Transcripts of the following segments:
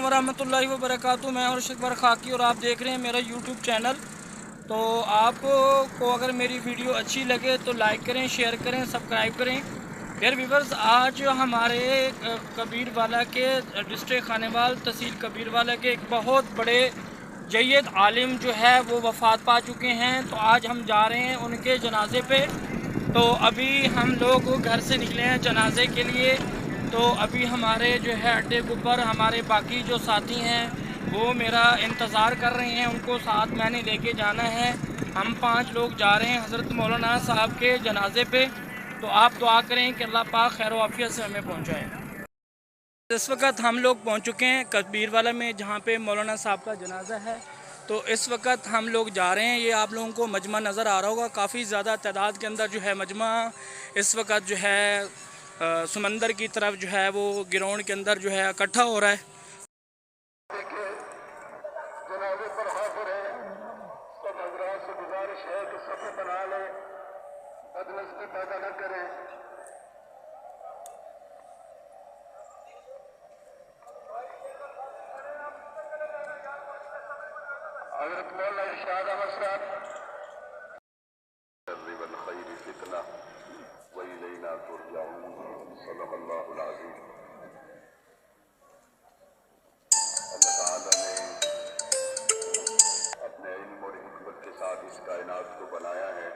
वरहमतुल्लाहि वबरकातुहू। मैं और शिकबर खाकी और आप देख रहे हैं मेरा यूट्यूब चैनल। तो आपको अगर मेरी वीडियो अच्छी लगे तो लाइक करें, शेयर करें, सब्सक्राइब करें। फिर व्यूअर्स, आज हमारे कबीरवाला के डिस्ट्रिक्ट खानेवाल तहसील कबीरवाला के एक बहुत बड़े जय्यद आलिम जो है वो वफ़ात पा चुके हैं। तो आज हम जा रहे हैं उनके जनाजे पे। तो अभी हम लोग घर से निकले हैं जनाजे के लिए। तो अभी हमारे जो है अड्डे के ऊपर हमारे बाकी जो साथी हैं वो मेरा इंतज़ार कर रहे हैं, उनको साथ मैंने लेके जाना है। हम 5 लोग जा रहे हैं हज़रत मौलाना साहब के जनाजे पे। तो आप दुआ करें कि अल्लाह पाक खैर व आफियत से हमें पहुँचाए। इस वक्त हम लोग पहुँच चुके हैं कबीरवाला में, जहाँ पे मौलाना साहब का जनाजा है। तो इस वक्त हम लोग जा रहे हैं। ये आप लोगों को मजमा नज़र आ रहा होगा, काफ़ी ज़्यादा तादाद के अंदर जो है मजमा इस वक्त जो है समंदर की तरफ जो है वो ग्राउंड के अंदर जो है इकट्ठा हो रहा है। जनाजे पर हाजिर है, सब हजरात से गुजारिश है कि सफ़े बना लें, बदनज़मी पैदा न करें। हज़रत मौलाना इरशाद अहमद साहब फितना वही लेना तुरजाऊन सल्लल्लाहु अलैहि अल्लाह ताला ने अपने इल्म और हिकमत के साथ इस कायनात को बनाया है,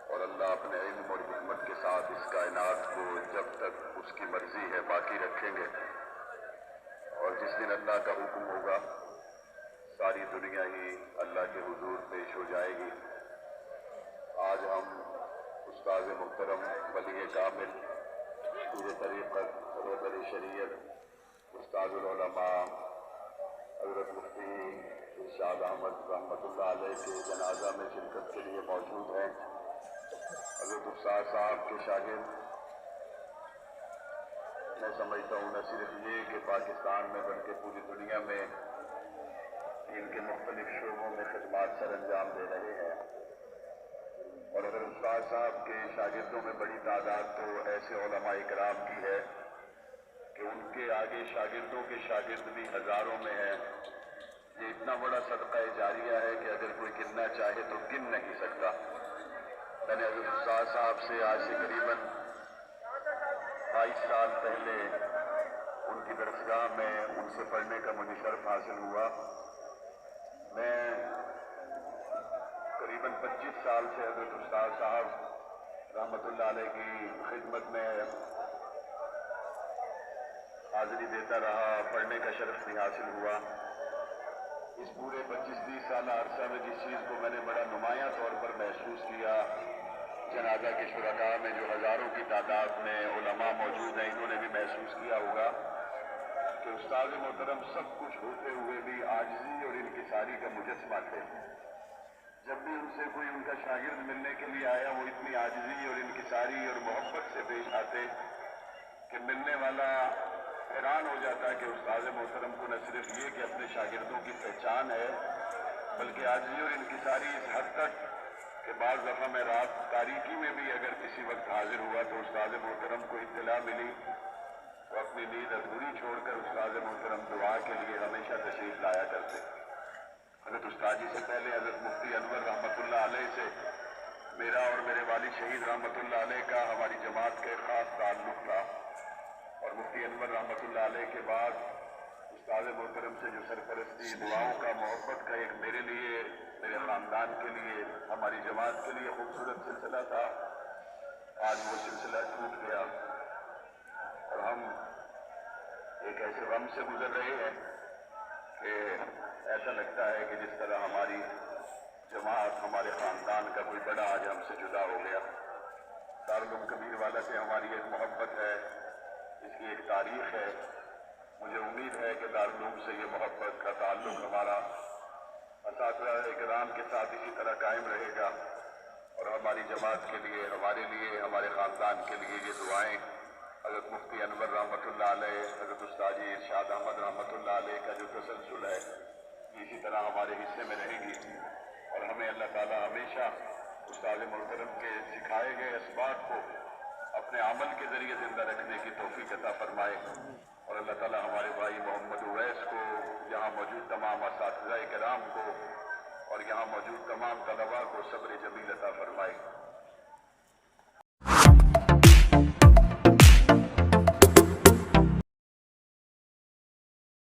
और अल्लाह अपने इल्म और हिकमत के साथ इस कायनात को जब तक उसकी मर्जी है बाकी रखेंगे। और जिस दिन अल्लाह का हुक्म होगा सारी दुनिया ही अल्लाह के हुजूर पेश हो जाएगी। आज हम उस्ताद मुहतरम वली कामिल पूरे तरीक़त रहबर शरीयत उस्तादुल उलमा हज़रत मुफ्ती इरशाद अहमद रहमतुल्लाह अलैह के जनाजा में शिरकत के लिए मौजूद हैं। हज़रत उस्ताद साहब के शागिर्द, मैं समझता हूँ न सिर्फ ये कि पाकिस्तान में बल्कि पूरी दुनिया में इनके मुख्तलिफ शोबों में खिदमत सर अंजाम दे रहे हैं। और अगर उस्ताद साहब के शागिर्दों में बड़ी तादाद तो ऐसे उलमा इकराम की है कि उनके आगे शागिर्दों के शागिर्द भी हज़ारों में हैं। ये इतना बड़ा सदका जारिया है कि अगर कोई गिनना चाहे तो गिन नहीं सकता। मैंने हज़रत उस्ताद साहब से आज से करीबन 22 साल पहले उनकी दरसगाह में उनसे पढ़ने का मुझे शर्फ हासिल हुआ। मैं करीबन 25 साल से हज़रत उस्ताद साहब रहमतुल्लाह अलैह की खिदमत में हाज़िरी देता रहा, पढ़ने का शर्फ भी हासिल हुआ। इस पूरे 25-30 साल अरसा में जिस चीज़ को मैंने बड़ा नुमायां तौर पर महसूस किया, जनाजा के शुरका में जो हज़ारों की तादाद में उलमा मौजूद हैं, इन्होंने भी महसूस किया होगा कि उस्ताद मोहतरम सब कुछ होते हुए भी आजिज़ी और इनकिसारी का मुजस्समा थे। जब भी उनसे कोई उनका शागिर्द मिलने के लिए आया, वो इतनी आजिज़ी और इनकिसारी और मोहब्बत से पेश आते कि मिलने वाला हैरान हो जाता कि उस्ताद मोहतरम को न सिर्फ ये कि अपने शागिर्दों की पहचान है, बल्कि आजिज़ी और इनकिसारी इस हद तक कि बाज़ दफ़ा मैं रात तारीकी में भी अगर किसी वक्त हाजिर हुआ तो उस्ताद मोहतरम को इत्तला मिली तो अपनी नींद अधूरी छोड़कर उस्ताद मोहतरम दुआ के लिए हमेशा तशरीफ लाया करते। हज़रत उस्ताद जी से पहले हज़रत मुफ्ती अनवर रहमतुल्लाह अलैह से मेरा और मेरे वालिद शहीद रहमतुल्लाह अलैह का हमारी जमात का ख़ास ताल्लुक़ था। और मुफ्ती अनवर रहमतुल्लाह अलैह के बाद उस्ताद मोहतरम से जो सरपरस्ती, दुआओं का, मोहब्बत का एक मेरे लिए, मेरे ख़ानदान के लिए, हमारी जमात के लिए खूबसूरत सिलसिला था, आज वो सिलसिला टूट गया और हम एक ऐसे गम से गुजर रहे हैं कि ऐसा लगता है कि जिस तरह हमारी जमात, हमारे ख़ानदान का कोई बड़ा आज हमसे जुदा हो गया। दारुल कबीरवाला से हमारी एक मोहब्बत है, इसकी एक तारीख़ है। मुझे उम्मीद है कि दारुल से ये मोहब्बत का ताल्लुक़ हमारा असातिज़ा इकराम के साथ इसी तरह कायम रहेगा और हमारी जमात के लिए, हमारे लिए, हमारे ख़ानदान के लिए ये दुआएँ हज़रत मुफ्ती अनवर रहमतुल्लाह अलैह, हज़रत उस्ताद इरशाद अहमद रहमतुल्लाह अलैह का जो तसलसल है इसी तरह हमारे हिस्से में रहेंगी और हमें अल्लाह ताला हमेशा उस्ताद मोहतरम के सिखाए गए असबाब को अपने अमल के ज़रिए ज़िंदा रखने की तौफीक अता फरमाए। और अल्लाह ताला हमारे भाई मोहम्मद तमाम असातिज़ा-ए-किराम को और यहाँ मौजूद तमाम तलबा को सब्र जमील अता फरमाए।